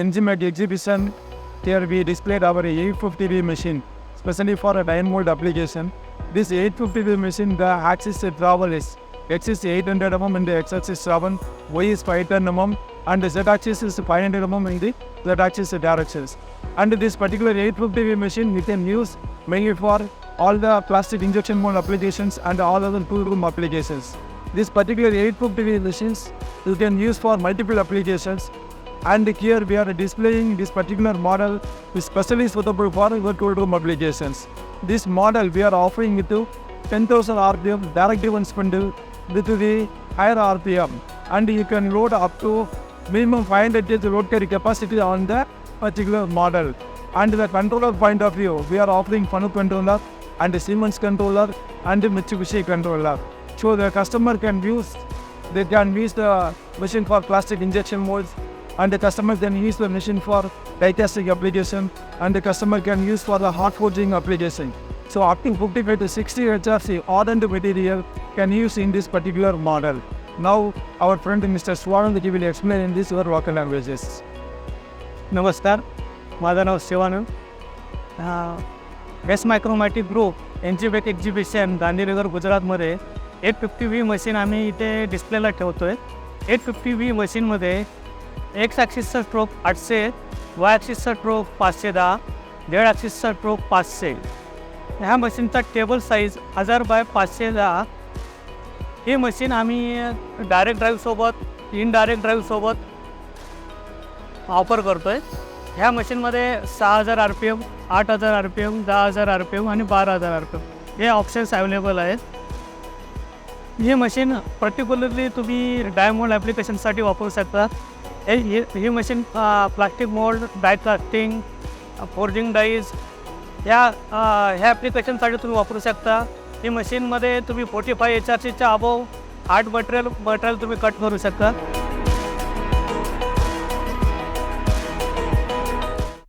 ENGIMACH exhibition, here we displayed our 850V machine, especially for a die mold application. This 850V machine, the axis travel is X is 800 mm in the x-axis travel, Y is 510 mm, and the z-axis is 500 mm in the z-axis directions. And this particular 850V machine we can use mainly for all the plastic injection mold applications and all other tool room applications. This particular 850V machines you can use for multiple applications, and here we are displaying this particular model is specially suitable for your tool room applications. This model we are offering it to 10,000 RPM direct driven spindle with the higher RPM, and you can load up to minimum 500 kg load carry capacity on the particular model. And the controller point of view, we are offering Fanu controller and the Siemens controller and the Mitsubishi controller. So the customer can use the machine for plastic injection molds, and the customer can use the machine for die casting application, and the customer can use for the hot forging application. So up to 55 to 60 HRC ardent material can use in this particular model. Now our friend Mr. Swanand will explain in these local languages. नमस्कार, माझं नाव Shivanand. AceMicromatic group Engimach exhibition Gandhinagar गुजरातमध्ये 850V machine आम्ही इथे डिस्प्लेला ठेवतो आहे. 850V मशीनमध्ये x ॲक्सिसचा stroke 800, वाय ॲक्सिसचा stroke 510, Z ॲक्सिसचा stroke 500. ह्या मशीनचा टेबल साईज 1000 बाय 510. ही मशीन आम्ही डायरेक्ट ड्राईव्हसोबत, इनडायरेक्ट ड्राईव्हसोबत ऑफर करतो आहे. ह्या मशीनमध्ये 6000 RPM, 8000 RPM, 10000 RPM आणि 12000 RPM हे ऑप्शन्स अवेलेबल आहेत. ही मशीन पर्टिक्युलरली तुम्ही डाय मोल्ड ॲप्लिकेशनसाठी वापरू शकता. ही machine plastic mould, die casting, forging dies ह्या ॲप्लिकेशनसाठी तुम्ही वापरू शकता. ही मशीनमध्ये तुम्ही 45 HRCच्या अबोव हार्ड मटेरियल तुम्ही कट करू शकता.